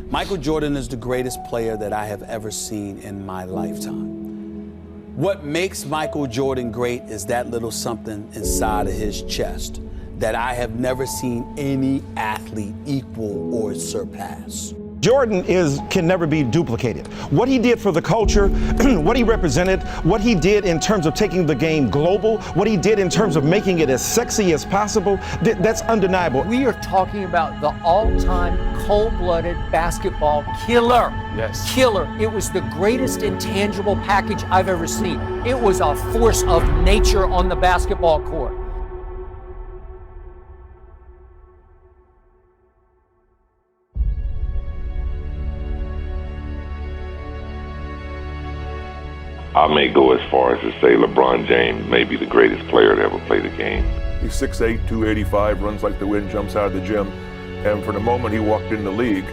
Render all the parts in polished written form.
Michael Jordan is the greatest player that I have ever seen in my lifetime. What makes Michael Jordan great is that little something inside of his chest that I have never seen any athlete equal or surpass. Jordan can never be duplicated. What he did for the culture, what he represented, what he did in terms of taking the game global, what he did in terms of making it as sexy as possible, that's undeniable. We are talking about the all-time cold-blooded basketball killer. Yes. Killer. It was the greatest intangible package I've ever seen. It was a force of nature on the basketball court. I may go as far as to say LeBron James may be the greatest player to ever play the game. He's 6'8", 285, runs like the wind, jumps out of the gym. And from the moment he walked in the league,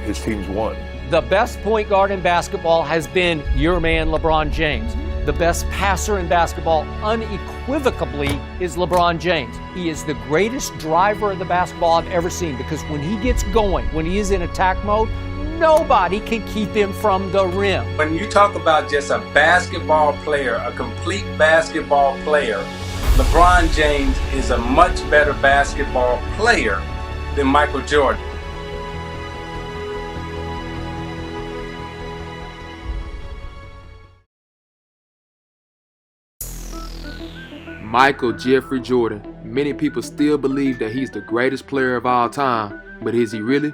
his teams won. The best point guard in basketball has been your man, LeBron James. The best passer in basketball, unequivocally, is LeBron James. He is the greatest driver of the basketball I've ever seen, because when he gets going, when he is in attack mode, nobody can keep him from the rim. When you talk about just a basketball player, a complete basketball player, LeBron James is a much better basketball player than Michael Jordan. Michael Jeffrey Jordan. Many people still believe that he's the greatest player of all time, but is he really?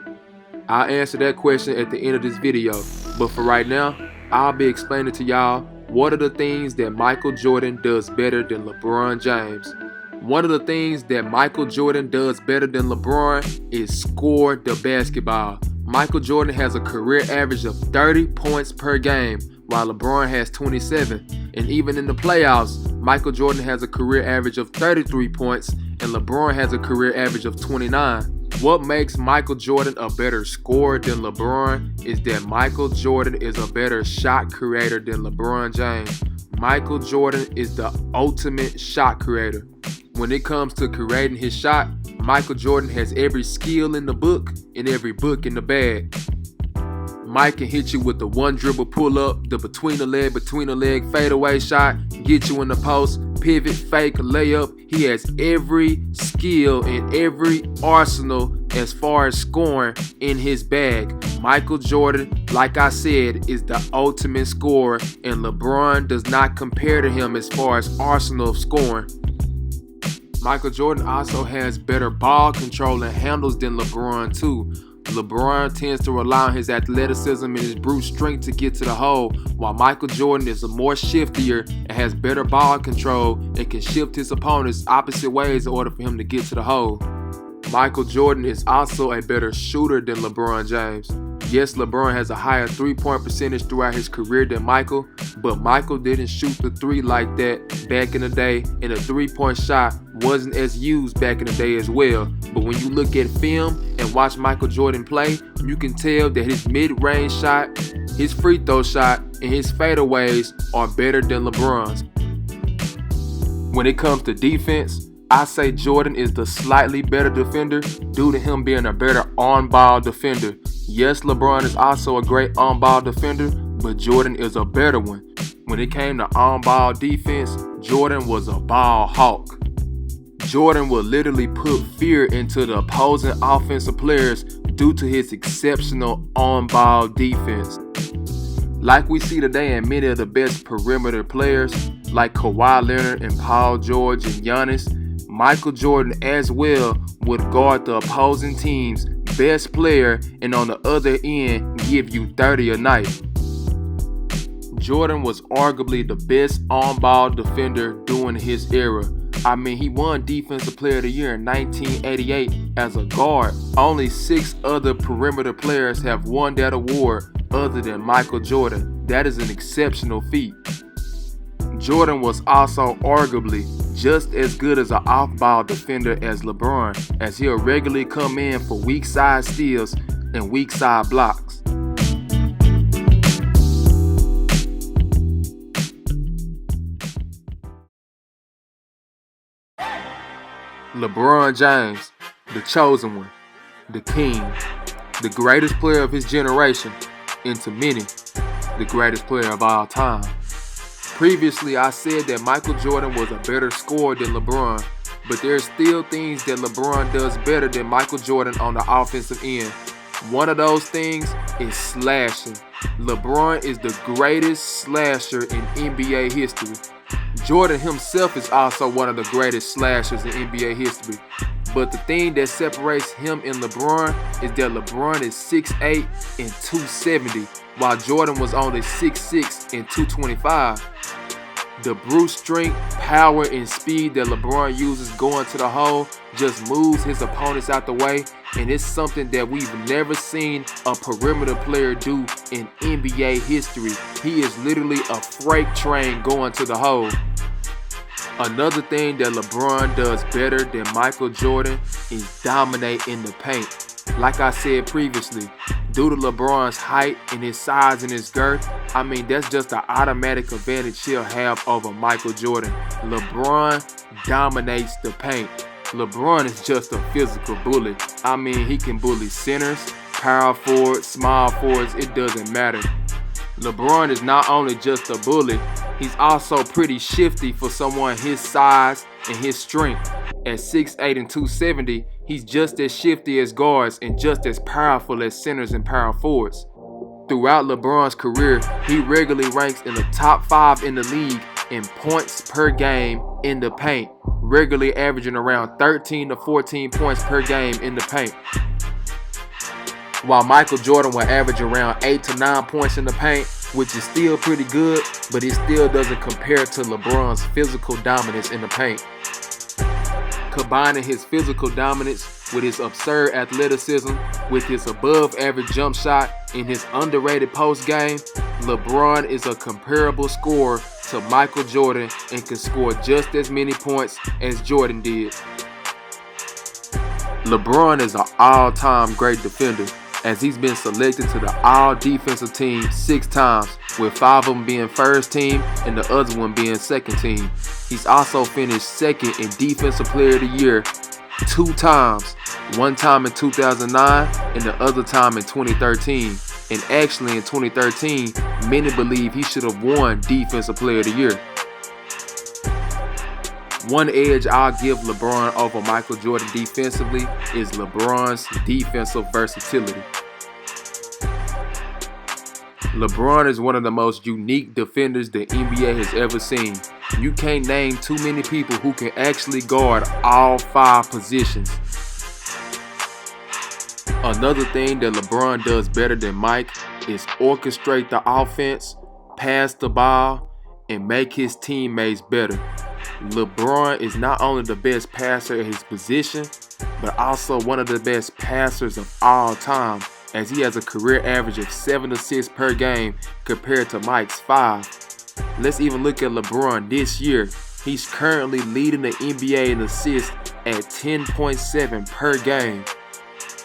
I'll answer that question at the end of this video, but for right now, I'll be explaining to y'all what are the things that Michael Jordan does better than LeBron James. One of the things that Michael Jordan does better than LeBron is score the basketball. Michael Jordan has a career average of 30 points per game, while LeBron has 27. And even in the playoffs, Michael Jordan has a career average of 33 points, and LeBron has a career average of 29. What makes Michael Jordan a better scorer than LeBron is that Michael Jordan is a better shot creator than LeBron James. Michael Jordan is the ultimate shot creator. When it comes to creating his shot, Michael Jordan has every skill in the book and every book in the bag. Mike can hit you with the one dribble pull up, the between the leg fadeaway shot, get you in the post, pivot, fake, layup. He has every skill and every arsenal as far as scoring in his bag. Michael Jordan, like I said, is the ultimate scorer, and LeBron does not compare to him as far as arsenal of scoring. Michael Jordan also has better ball control and handles than LeBron too. LeBron tends to rely on his athleticism and his brute strength to get to the hole, while Michael Jordan is a more shiftier and has better ball control and can shift his opponents opposite ways in order for him to get to the hole. Michael Jordan is also a better shooter than LeBron James. Yes, LeBron has a higher three-point percentage throughout his career than Michael, but Michael didn't shoot the three like that back in the day, and the three-point shot wasn't as used back in the day as well. But when you look at film and watch Michael Jordan play, you can tell that his mid-range shot, his free throw shot, and his fadeaways are better than LeBron's. When it comes to defense, I say Jordan is the slightly better defender due to him being a better on-ball defender. Yes, LeBron is also a great on-ball defender, but Jordan is a better one. When it came to on-ball defense, Jordan was a ball hawk. Jordan will literally put fear into the opposing offensive players due to his exceptional on-ball defense. Like we see today in many of the best perimeter players, like Kawhi Leonard and Paul George and Giannis, Michael Jordan as well would guard the opposing team's best player and on the other end give you 30 a night. Jordan was arguably the best on-ball defender during his era. I mean, he won Defensive Player of the Year in 1988 as a guard. Only 6 other perimeter players have won that award other than Michael Jordan. That is an exceptional feat. Jordan was also arguably just as good as an off-ball defender as LeBron, as he'll regularly come in for weak side steals and weak side blocks. LeBron James, the chosen one, the king. the greatest player of his generation, and to many, the greatest player of all time. Previously, I said that Michael Jordan was a better scorer than LeBron, but there's still things that LeBron does better than Michael Jordan on the offensive end. One of those things is slashing. LeBron is the greatest slasher in NBA history. Jordan himself is also one of the greatest slashers in NBA history. But the thing that separates him and LeBron is that LeBron is 6'8" and 270, while Jordan was only 6'6" and 225. The brute strength, power, and speed that LeBron uses going to the hole just moves his opponents out the way, and it's something that we've never seen a perimeter player do in NBA history. He is literally a freight train going to the hole. Another thing that LeBron does better than Michael Jordan is dominate in the paint. Like I said previously, due to LeBron's height and his size and his girth, that's just an automatic advantage he'll have over Michael Jordan. LeBron dominates the paint. LeBron is just a physical bully. He can bully centers, power forwards, small forwards, it doesn't matter. LeBron is not only just a bully, he's also pretty shifty for someone his size and his strength. At 6'8" and 270, he's just as shifty as guards and just as powerful as centers and power forwards. Throughout LeBron's career, he regularly ranks in the top 5 in the league in points per game in the paint, regularly averaging around 13 to 14 points per game in the paint. While Michael Jordan will average around 8 to 9 points in the paint, which is still pretty good, but it still doesn't compare to LeBron's physical dominance in the paint. Combining his physical dominance with his absurd athleticism, with his above-average jump shot, and his underrated post game, LeBron is a comparable scorer to Michael Jordan and can score just as many points as Jordan did. LeBron is an all-time great defender, as he's been selected to the all-defensive team 6 times, with 5 of them being first team and the other one being second team. He's also finished second in Defensive Player of the Year 2 times, one time in 2009 and the other time in 2013. And actually in 2013, many believe he should have won Defensive Player of the Year. One edge I'll give LeBron over Michael Jordan defensively is LeBron's defensive versatility. LeBron is one of the most unique defenders the NBA has ever seen. You can't name too many people who can actually guard all 5 positions. Another thing that LeBron does better than Mike is orchestrate the offense, pass the ball, and make his teammates better. LeBron is not only the best passer at his position, but also one of the best passers of all time, as he has a career average of 7 assists per game compared to Mike's 5. Let's even look at LeBron this year. He's currently leading the NBA in assists at 10.7 per game.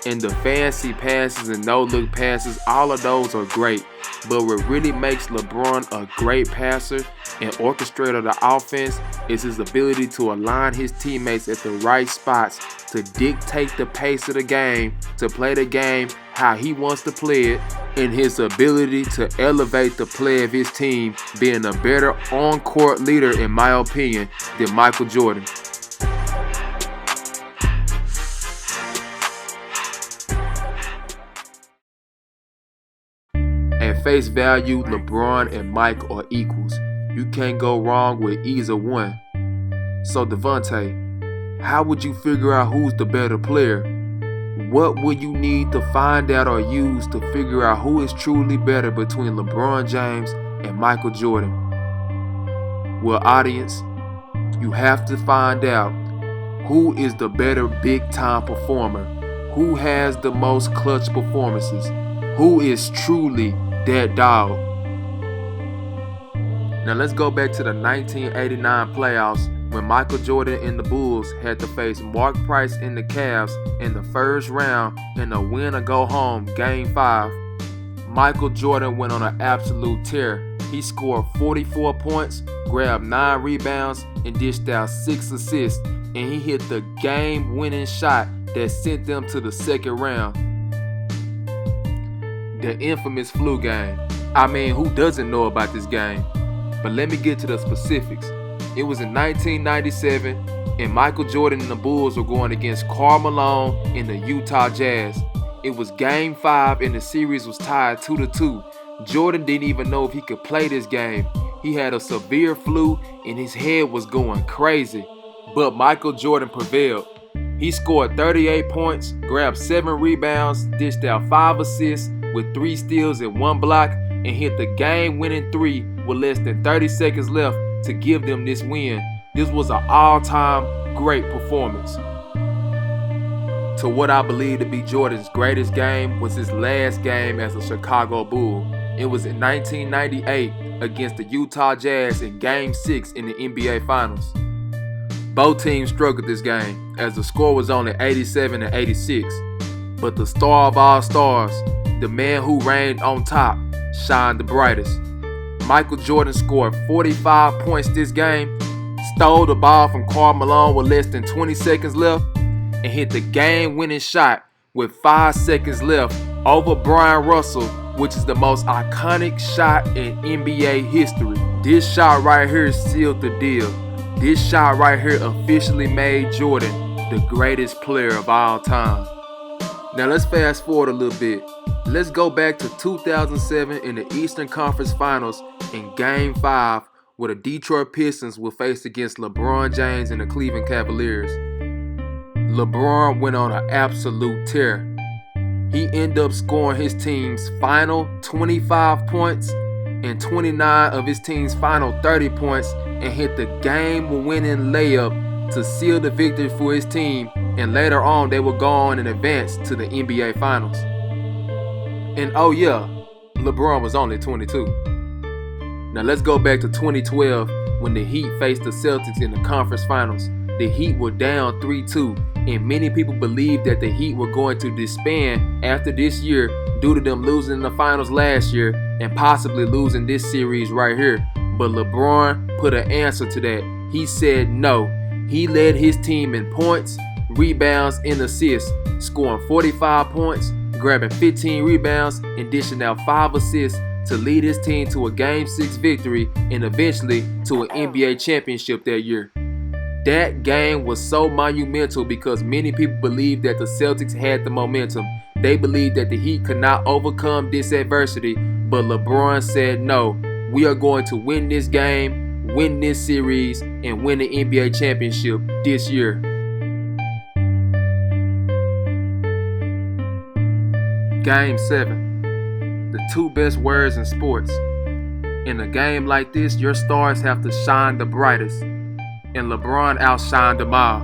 And the fancy passes and no-look passes, all of those are great. But what really makes LeBron a great passer and orchestrator of the offense is his ability to align his teammates at the right spots to dictate the pace of the game, to play the game how he wants to play it, and his ability to elevate the play of his team, being a better on-court leader, in my opinion, than Michael Jordan. At face value, LeBron and Mike are equals. You can't go wrong with either one. So Devontae, how would you figure out who's the better player? What would you need to find out or use to figure out who is truly better between LeBron James and Michael Jordan? Well, audience, you have to find out who is the better big-time performer, who has the most clutch performances, who is truly that dog. Now let's go back to the 1989 playoffs when Michael Jordan and the Bulls had to face Mark Price and the Cavs in the first round in a win-or-go-home Game 5. Michael Jordan went on an absolute tear. He scored 44 points, grabbed 9 rebounds, and dished out 6 assists, and he hit the game-winning shot that sent them to the second round. The infamous flu game. I mean, who doesn't know about this game? But let me get to the specifics. It was in 1997, and Michael Jordan and the Bulls were going against Karl Malone and the Utah Jazz. It was Game 5 and the series was tied 2-2. Jordan didn't even know if he could play this game. He had a severe flu and his head was going crazy. But Michael Jordan prevailed. He scored 38 points, grabbed 7 rebounds, dished out 5 assists with 3 steals and 1 block, and hit the game-winning 3 with less than 30 seconds left to give them this win. This was an all-time great performance. To what I believe to be Jordan's greatest game was his last game as a Chicago Bull. It was in 1998 against the Utah Jazz in Game 6 in the NBA Finals. Both teams struggled this game as the score was only 87-86. But the star of all stars, the man who reigned on top, shined the brightest. Michael Jordan scored 45 points this game, stole the ball from Karl Malone with less than 20 seconds left, and hit the game-winning shot with 5 seconds left over Brian Russell, which is the most iconic shot in NBA history. This shot right here sealed the deal. This shot right here officially made Jordan the greatest player of all time. Now let's fast forward a little bit. Let's go back to 2007 in the Eastern Conference Finals in Game 5, where the Detroit Pistons will face against LeBron James and the Cleveland Cavaliers. LeBron went on an absolute tear. He ended up scoring his team's final 25 points and 29 of his team's final 30 points and hit the game-winning layup to seal the victory for his team, and later on they would go on and advance to the NBA Finals. And oh yeah, LeBron was only 22. Now let's go back to 2012 when the Heat faced the Celtics in the conference finals. The Heat were down 3-2, and many people believed that the Heat were going to disband after this year due to them losing in the finals last year and possibly losing this series right here. But LeBron put an answer to that. He said no. He led his team in points, rebounds, and assists, scoring 45 points, grabbing 15 rebounds, and dishing out 5 assists to lead his team to a Game 6 victory and eventually to an NBA championship that year. That game was so monumental because many people believed that the Celtics had the momentum. They believed that the Heat could not overcome this adversity, but LeBron said no. We are going to win this game, win this series, and win the NBA championship this year. Game 7. The 2 best words in sports. In a game like this, your stars have to shine the brightest, and LeBron outshined them all.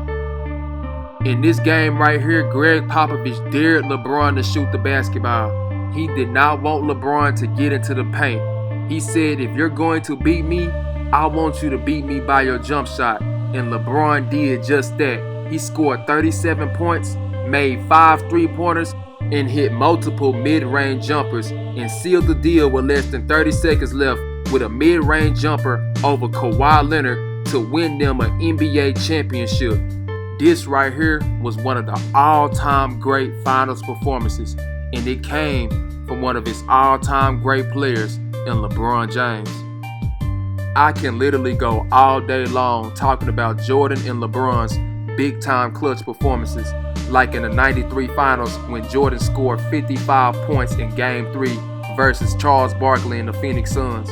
In this game right here, Greg Popovich dared LeBron to shoot the basketball. He did not want LeBron to get into the paint. He said, if you're going to beat me, I want you to beat me by your jump shot. And LeBron did just that. He scored 37 points, made 5 3-pointers, and hit multiple mid-range jumpers and sealed the deal with less than 30 seconds left with a mid-range jumper over Kawhi Leonard to win them an NBA championship. This right here was one of the all-time great finals performances, and it came from one of his all-time great players in LeBron James. I can literally go all day long talking about Jordan and LeBron's big-time clutch performances, like in the 93 finals when Jordan scored 55 points in Game 3 versus Charles Barkley and the Phoenix Suns.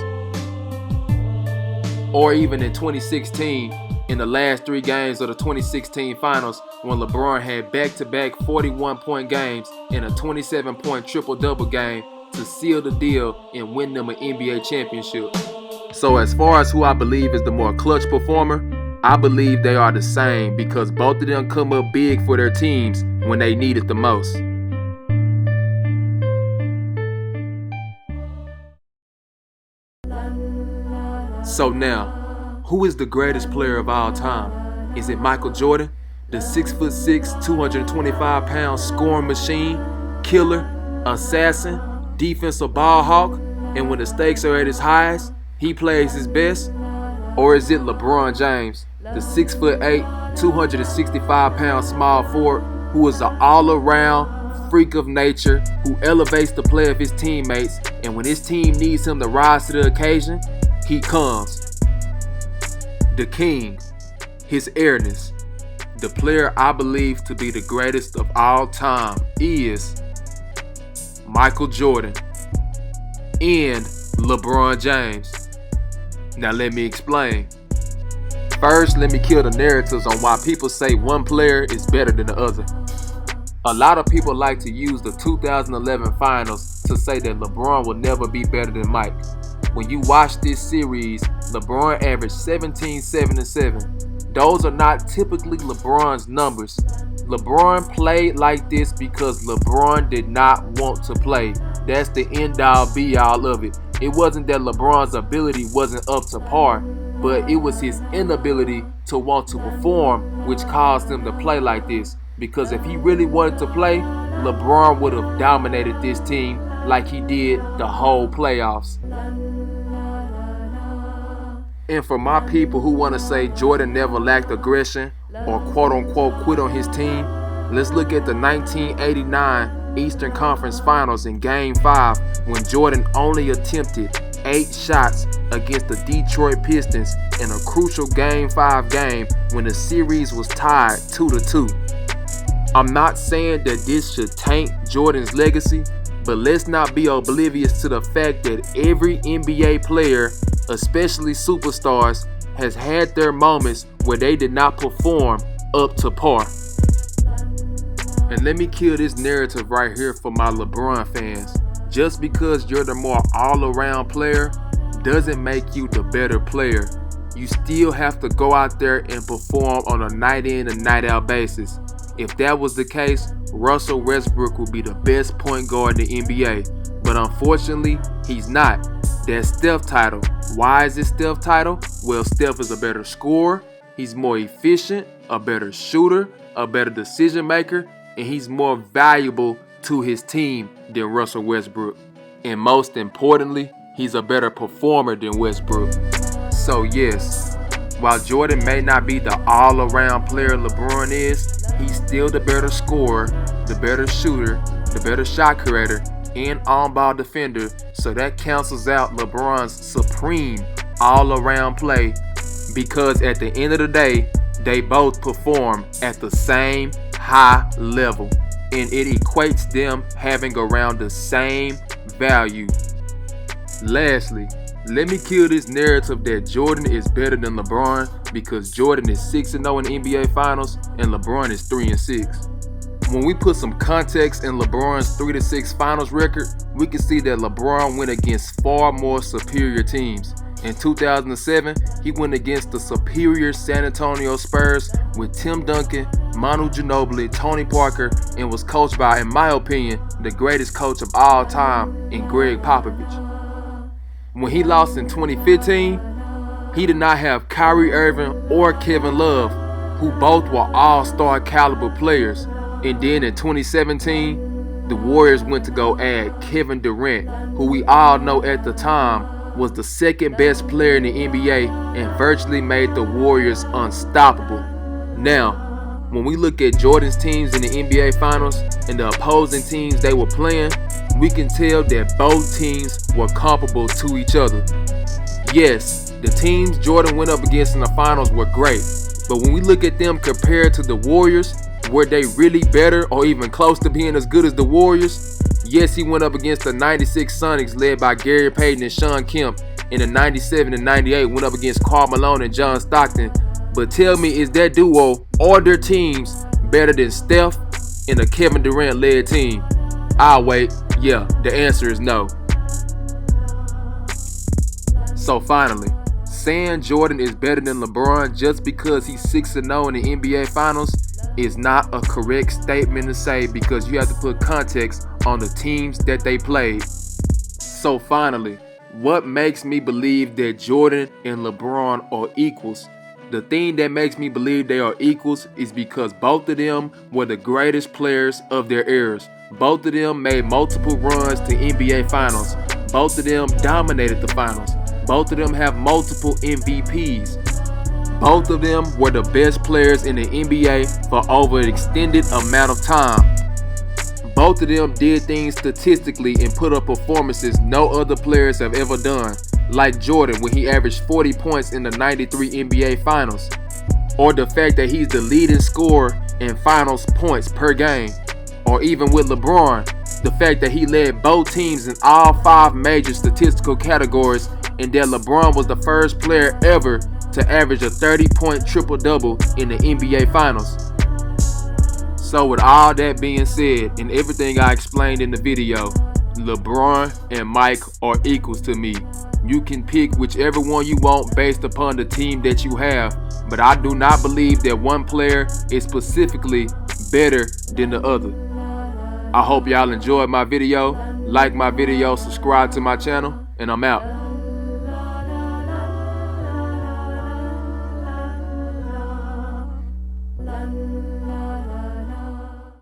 Or even in 2016, in the last 3 games of the 2016 finals, when LeBron had back-to-back 41-point games and a 27-point triple-double game to seal the deal and win them an NBA championship. So as far as who I believe is the more clutch performer, I believe they are the same because both of them come up big for their teams when they need it the most. So now, who is the greatest player of all time? Is it Michael Jordan, the 6'6", 225-pound scoring machine, killer, assassin, defensive ball hawk, and when the stakes are at its highest, he plays his best? Or is it LeBron James, the 6'8", 265-pound small forward who is an all-around, freak of nature who elevates the play of his teammates, and when his team needs him to rise to the occasion, he comes. The king, his airness, the player I believe to be the greatest of all time is Michael Jordan and LeBron James. Now let me explain. First, let me kill the narratives on why people say one player is better than the other. A lot of people like to use the 2011 finals to say that LeBron will never be better than Mike. When you watch this series, LeBron averaged 17, 7, and 7. Those are not typically LeBron's numbers. LeBron played like this because LeBron did not want to play. That's the end-all be-all of it. It wasn't that LeBron's ability wasn't up to par, but it was his inability to want to perform which caused him to play like this. Because if he really wanted to play, LeBron would have dominated this team like he did the whole playoffs. And for my people who want to say Jordan never lacked aggression or quote-unquote quit on his team, let's look at the 1989 Eastern Conference Finals in Game 5 when Jordan only attempted 8 shots against the Detroit Pistons in a crucial Game 5 game when the series was tied 2-2. I'm not saying that this should taint Jordan's legacy, but let's not be oblivious to the fact that every NBA player, especially superstars, has had their moments where they did not perform up to par. And let me kill this narrative right here for my LeBron fans. Just because you're the more all-around player doesn't make you the better player. You still have to go out there and perform on a night-in and night-out basis. If that was the case, Russell Westbrook would be the best point guard in the NBA. But unfortunately, he's not. That Steph title. Why is it Steph title? Well, Steph is a better scorer, he's more efficient, a better shooter, a better decision maker, and he's more valuable to his team than Russell Westbrook. And most importantly, he's a better performer than Westbrook. So yes, while Jordan may not be the all-around player LeBron is, he's still the better scorer, the better shooter, the better shot creator, and on-ball defender, so that cancels out LeBron's supreme all-around play, because at the end of the day, they both perform at the same high level, and it equates them having around the same value. Lastly, let me kill this narrative that Jordan is better than LeBron because Jordan is 6-0 in the NBA Finals and LeBron is 3-6. When we put some context in LeBron's 3-6 finals record, we can see that LeBron went against far more superior teams. In 2007, he went against the superior San Antonio Spurs with Tim Duncan, Manu Ginobili, Tony Parker, and was coached by, in my opinion, the greatest coach of all time in Greg Popovich. When he lost in 2015, he did not have Kyrie Irving or Kevin Love, who both were all-star caliber players. And then in 2017, the Warriors went to go add Kevin Durant, who we all know at the time was the second best player in the NBA and virtually made the Warriors unstoppable. Now, when we look at Jordan's teams in the NBA Finals and the opposing teams they were playing, we can tell that both teams were comparable to each other. Yes, the teams Jordan went up against in the finals were great, but when we look at them compared to the Warriors, were they really better or even close to being as good as the Warriors? Yes, he went up against the 96 Sonics led by Gary Payton and Sean Kemp, and the 97 and 98 went up against Karl Malone and John Stockton. But tell me, is that duo or their teams better than Steph and a Kevin Durant led team? I'll wait. Yeah, the answer is no. So finally, saying Jordan is better than LeBron just because he's 6-0 in the NBA Finals is not a correct statement to say, because you have to put context on the teams that they played. So finally, what makes me believe that Jordan and LeBron are equals? The thing that makes me believe they are equals is because both of them were the greatest players of their eras. Both of them made multiple runs to NBA Finals. Both of them dominated the finals. Both of them have multiple MVPs. Both of them were the best players in the NBA for over an extended amount of time. Both of them did things statistically and put up performances no other players have ever done, like Jordan when he averaged 40 points in the '93 NBA Finals, or the fact that he's the leading scorer in finals points per game, or even with LeBron, the fact that he led both teams in all 5 major statistical categories, and that LeBron was the first player ever to average a 30-point triple-double in the NBA Finals. So with all that being said and everything I explained in the video, LeBron and Mike are equals to me. You can pick whichever one you want based upon the team that you have, but I do not believe that one player is specifically better than the other. I hope y'all enjoyed my video. Like my video, subscribe to my channel, and I'm out.